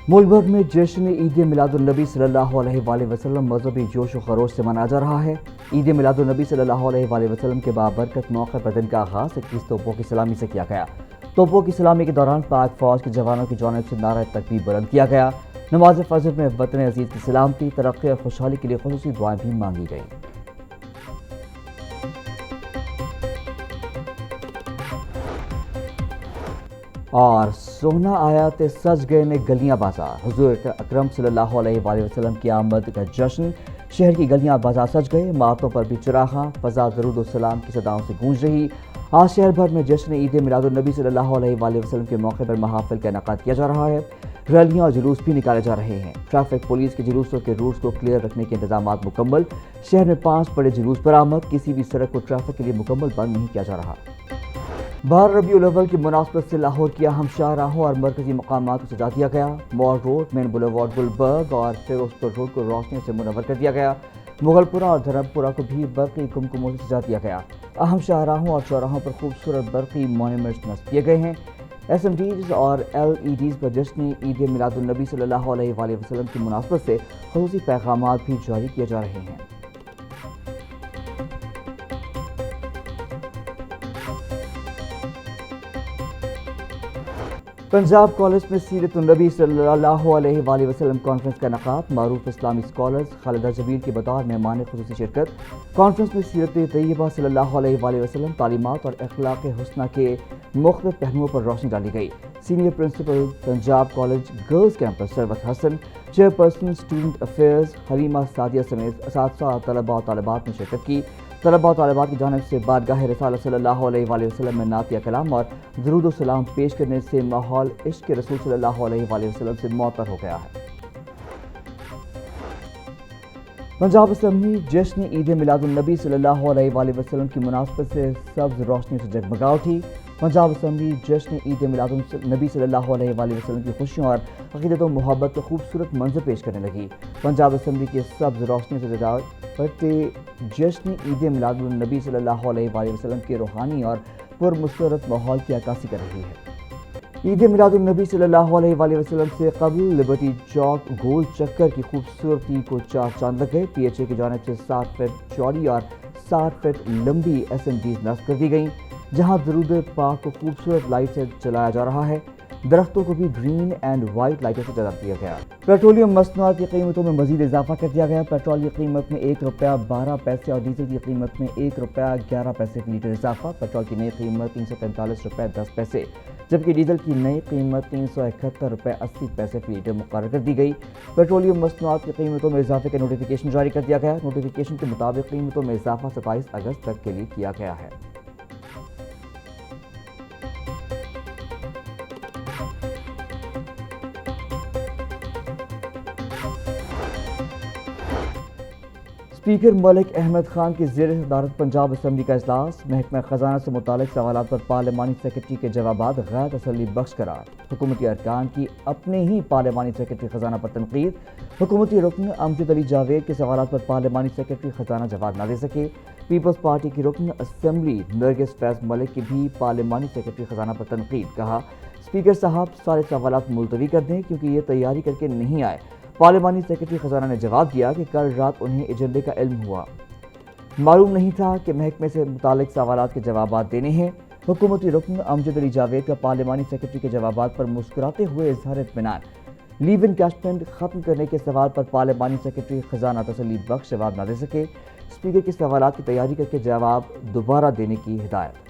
मुल्क भर में जश्न ईद मिलादुन्नबी सल्लल्लाहु अलैहि वसल्लम मजहबी जोश व खरोश से मनाया जा रहा है। ईद मिलादुन्नबी सल्लल्लाहु अलैहि वसल्लम के बाबरकत मौके पर दिन का आगाज 21 तोपों की सलामी से किया गया। तोपों की सलामी के दौरान पाक फौज के जवानों की जानिब से नारा तकबीर बुलंद किया गया। नमाज फजर में वतन अजीज की सलामती, तरक्की और खुशहाली के लिए खुसूसी दुआएं भी मांगी गई। और सोना आया ते सज गए ने गलियां बाजार। हुजूर अकरम सल्लल्लाहु अलैहि वसल्लम की आमद का जश्न, शहर की गलियां बाजार सज गए। मार्तों पर भी चरागां, फजा दरूद व सलाम की सदाओं से गूंज रही। आज शहर भर में जश्न ईद मिलादुन्नबी सल्लल्लाहु अलैहि वसल्लम के मौके पर महाफिल का इनेकाद किया जा रहा है। रैलियां और जुलूस भी निकाले जा रहे हैं। ट्रैफिक पुलिस के जुलूसों के रूट्स को क्लियर रखने के इंतजाम मुकम्मल। शहर में 5 बड़े जुलूस बरामद। किसी भी सड़क को ट्रैफिक के लिए मुकम्मल बंद नहीं किया जा रहा। 12 रबीउल अव्वल की मुनासबत से लाहौर की अहम शाहराहों और मरकजी मकामात को सजा दिया गया। Mall road, main boulevard Gulberg और फिरोजपुर रोड को रोशनियों से मुनव्वर कर दिया गया। मुगलपुरा और धर्मपुरा को भी बरक़ी कुमकुमों से सजा दिया गया। अहम शाहराहों और चौराहों पर खूबसूरत बरक़ी मॉन्यूमेंट्स नस्ब किए गए हैं। SMDs और LEDs पर जश्न ईद मिलादुन्नबी सल्लल्लाहु अलैहि वसल्लम की मुनासबत से खुसूसी पैगामात भी जारी किए जा रहे हैं। पंजाब कॉलेज में सीरत-उन-नबी सल्लल्लाहु अलैहि वसल्लम कॉन्फ्रेंस का इनेकाद। मारूफ इस्लामी स्कॉलर्स खालिदा जबीर के बतौर मेहमान खुसूसी शिरकत। कॉन्फ्रेंस में सीरत तैयबा सल्लल्लाहु अलैहि वसल्लम, तालीमात और अखलाक हुस्ना के मुख्तलिफ पहलुओं पर रोशनी डाली गई। Senior principal Punjab college girls campus Sarwat Hasan, chairperson student affairs Halima Sadia समेत असातिज़ा, तलबा और तालिबात ने शिरकत की। तलबा और तालिबात की जानिब से बारगाह रिसालत सल्लल्लाहु अलैहि वसल्लम में नातिया कलाम और दरूद व सलाम पेश करने से माहौल इश्क़ रसूल सल्लल्लाहु अलैहि वसल्लम से मुअत्तर हो गया है। पंजाब असेंबली जश्न ईद मिलादुन्नबी सल्लल्लाहु अलैहि वसल्लम की मुनासबत से सब्ज़ रोशनियों से जगमगा उठी। पंजाब असेंबली जश्न ईद मिलादुन्नबी सल्लल्लाहु अलैहि वसल्लम की खुशियों और अक़ीदत व मोहब्बत का खूबसूरत मंजर पेश करने लगी। पंजाब असेंबली के सब्ज़ रोशनियों से सजावट जश्न ईद मिलादुन्नबी सल्लल्लाहु अलैहि वसल्लम के रूहानी और पुरमसरत माहौल की अक्कासी कर रही है। ईद मिलादुन्नबी सल्लल्लाहु अलैहि वसल्लम से कबल लिबर्टी चौक गोल चक्कर की खूबसूरती को चार चांद लग गए। PHA की जानिब से 7 फीट चौड़ी और 7 फीट लंबी SMDs नस्ब कर दी गई, जहां दरूद पाक को खूबसूरत लाइट से चलाया जा रहा है। दरख्तों को भी ग्रीन एंड वाइट लाइटों से जला दिया गया। पेट्रोलियम मसनूआत की कीमतों में मजीद इजाफा कर दिया गया। पेट्रोल की कीमत में ₹1.12 और डीजल की कीमत में ₹1.11 फी लीटर इजाफा। पेट्रोल की नई कीमत ₹345.10, जबकि डीजल की नई कीमत ₹371.80 फी लीटर मुकर्रर कर दी गई। पेट्रोलियम मसनूआत की कीमतों में इजाफे का नोटिफिकेशन जारी कर दिया गया। नोटिफिकेशन के मुताबिक कीमतों में इजाफा 27 अगस्त तक के लिए किया गया है। स्पीकर मलिक अहमद खान की ज़ेर सदारत पंजाब असेंबली का इजलास। महकमा खजाना से मुतालिक सवालात पर पार्लिमानी सेक्रेटरी के जवाबात गैर तसल्ली बख्श करार। हुकूमती अरकान की अपने ही पार्लिमानी सेक्रेटरी खजाना पर तनकीद। हुकूमती रुकन अमजद अली जावेद के सवालात पर पार्लिमानी सेक्रेटरी खजाना जवाब न दे सके। पीपल्स पार्टी की रुकन असेंबली नरगिस फैज़ मलिक की भी पार्लिमानी सेक्रेटरी खजाना पर तनकीद। कहा, स्पीकर साहब सारे सवालात मुलतवी कर दें क्योंकि ये तैयारी करके नहीं आए। पार्लिमानी सेक्रेटरी खजाना ने जवाब दिया कि कल रात उन्हें एजेंडे का इल्म हुआ, मालूम नहीं था कि महकमे से मुतालिक सवालात के जवाबात देने हैं। हुकूमती रुकन अमजद अली जावेद का पार्लिमानी सेक्रेटरी के जवाबात पर मुस्कुराते हुए इजहार इत्मीनान। लीव इनकैशमेंट खत्म करने के सवाल पर पार्लिमानी सेक्रेटरी खजाना तसल्ली बख्श जवाब न दे सके। स्पीकर के सवालात की तैयारी करके जवाब दोबारा देने की हिदायत।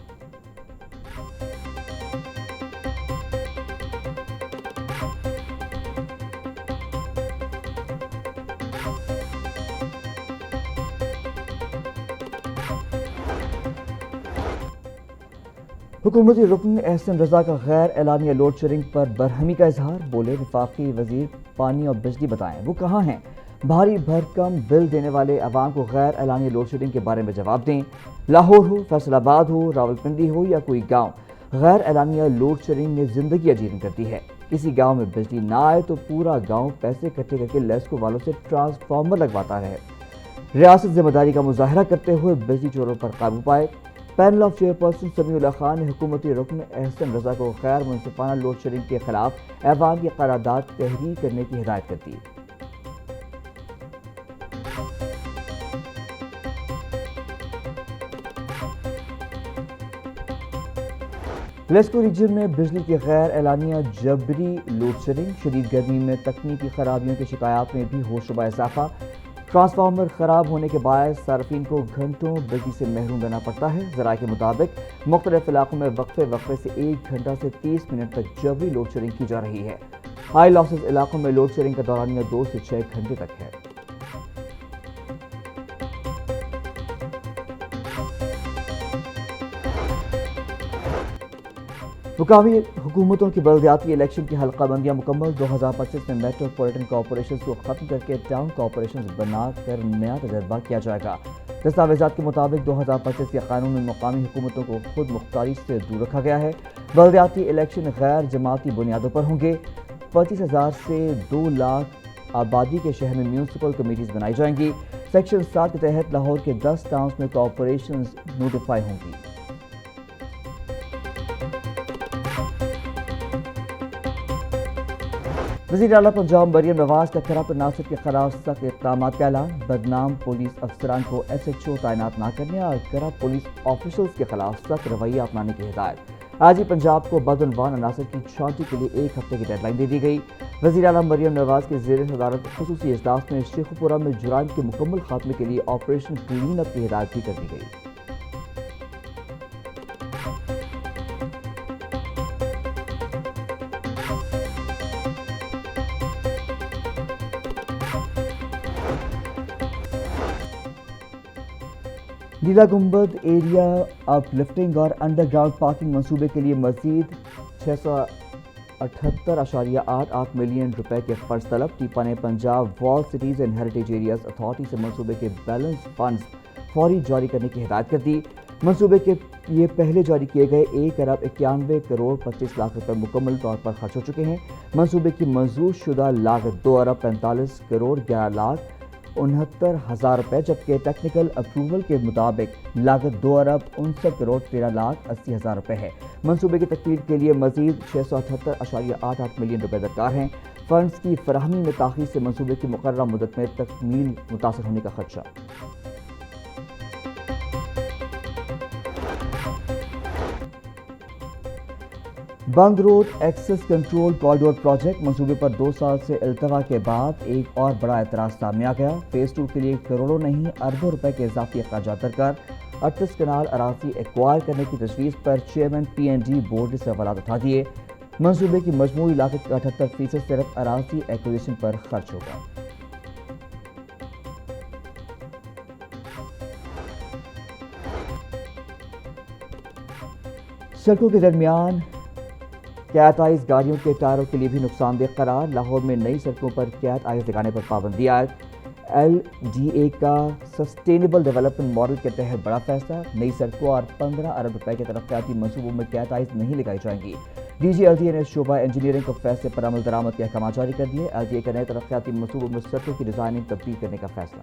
हुकूमती रुकन एहसन रजा का गैर एलानिया लोड शेडिंग पर बरहमी का इजहार। बोले, वफाकी वजीर पानी और बिजली बताएं वो कहाँ हैं। भारी भरकम बिल देने वाले अवाम को गैर एलानिया लोड शेडिंग के बारे में जवाब दें। लाहौर हो, फैसलाबाद हो, रावलपिंडी हो या कोई गाँव, गैर एलानिया लोड शेडिंग ने जिंदगी अजीर्ण कर दी है। किसी गाँव में बिजली ना आए तो पूरा गाँव पैसे इकट्ठे करके लेस्को वालों से ट्रांसफार्मर लगवाता रहे। रियासत जिम्मेदारी का मुजाहरा करते हुए बिजली चोरों पर काबू पाए। پینل آف چیئرپرسن سمیع اللہ خان نے حکومتی رکن احسن رضا کو غیر منصفانہ لوڈ شیڈنگ کے خلاف ایوان کی قرارداد تحریر کرنے کی ہدایت کر دی۔ گلیسکو ریجن میں بجلی کی غیر اعلانیہ جبری لوڈ شیڈنگ، شدید گرمی میں تکنیکی خرابیوں کی شکایات میں بھی ہوشربہ اضافہ، ٹرانسفارمر خراب ہونے کے باعث صارفین کو گھنٹوں بجلی سے محروم رہنا پڑتا ہے۔ ذرائع کے مطابق مختلف علاقوں میں وقفے سے 1 گھنٹہ سے 30 منٹ تک جبری لوڈ شیڈنگ کی جا رہی ہے۔ ہائی لاسز علاقوں میں لوڈ شیڈنگ کا دورانیہ 2 سے 6 گھنٹے تک ہے۔ مقامی حکومتوں کی بلدیاتی الیکشن کی حلقہ بندیاں مکمل۔ 2025 میں میٹروپولیٹن کارپوریشنز کو ختم کر کے ٹاؤن کارپوریشنز بنا کر نیا تجربہ کیا جائے گا۔ دستاویزات کے مطابق 2025 کے قانون میں مقامی حکومتوں کو خود مختاری سے دور رکھا گیا ہے۔ بلدیاتی الیکشن غیر جماعتی بنیادوں پر ہوں گے۔ 25,000 سے 2 لاکھ آبادی کے شہر میں میونسپل کمیٹیز بنائی جائیں گی۔ سیکشن 7 کے تحت لاہور کے 10 ٹاؤنز میں کارپوریشنز نوٹیفائی ہوں گی۔ وزیر اعلیٰ پنجاب مریم نواز کا کرپٹ عناصر کے خلاف سخت اقدامات کا اعلان۔ بدنام پولیس افسران کو SHO تعینات نہ کرنے اور کرپٹ پولیس آفیشلز کے خلاف سخت رویہ اپنانے کی ہدایت۔ آج ہی پنجاب کو بدعنوان عناصر کی چھانٹی کے لیے 1 ہفتے کی ڈیڈ لائن دے دی گئی۔ وزیر اعلیٰ مریم نواز کے زیر صدارت خصوصی اجلاس میں شیخوپورہ میں جرائم کے مکمل خاتمے کے لیے آپریشن کلین اپ کی ہدایت بھی کر دی گئی۔ نیلا گنبد ایریا اپ لفٹنگ اور انڈر گراؤنڈ پارکنگ منصوبے کے لیے مزید 678.88 ملین روپے کے فرض طلب۔ ٹیپا نے پنجاب وال cities and heritage areas authority سے منصوبے کے بیلنس فنڈز فوری جاری کرنے کی ہدایت کر دی۔ منصوبے کے یہ پہلے جاری کیے گئے 1.91 کروڑ 25 لاکھ روپے مکمل طور پر خرچ ہو چکے ہیں۔ منصوبے کی منظور شدہ لاگت 2.45 کروڑ 11 لاکھ 69,000 روپے، جبکہ ٹیکنیکل اپروول کے مطابق لاگت 2.59 کروڑ 13 لاکھ 80,000 روپے ہے۔ منصوبے کی تکمیل کے لیے مزید 678.88 ملین روپے درکار ہیں۔ فنڈز کی فراہمی میں تاخیر سے منصوبے کی مقررہ مدت میں تکمیل متاثر ہونے کا خدشہ۔ بند road access control corridor project منصوبے پر 2 سال سے التوا کے بعد ایک اور بڑا اعتراض سامنے آ گیا۔ فیز 2 کے لیے کروڑوں نہیں اربوں روپے کے اضافی اخراجات درکار۔ 38 کنال اراضی ایکوائر کرنے کی تجویز پر چیئرمین PNG بورڈ نے سوالات اٹھا دیے۔ منصوبے کی مجموعی لاگت کا 78% صرف اراضی ایکوزیشن پر خرچ ہوگا۔ سڑکوں کے درمیان کیٹ آئیز گاڑیوں کے ٹائروں کے لیے بھی نقصان دہ قرار۔ لاہور میں نئی سڑکوں پر کیٹ آئیز لگانے پر پابندی عائد۔ LDA کا سسٹینیبل ڈیولپمنٹ ماڈل کے تحت بڑا فیصلہ۔ نئی سڑکوں اور 15 ارب روپے کے ترقیاتی منصوبوں میں کیٹ آئیز نہیں لگائی جائیں گی۔ DG LDA نے شعبہ انجینئرنگ کو فیصلے پر عمل درآمد کے احکامات جاری کر دیے۔ LDA کے نئے ترقیاتی منصوبوں میں سڑکوں کی ڈیزائننگ تبدیل کرنے کا فیصلہ۔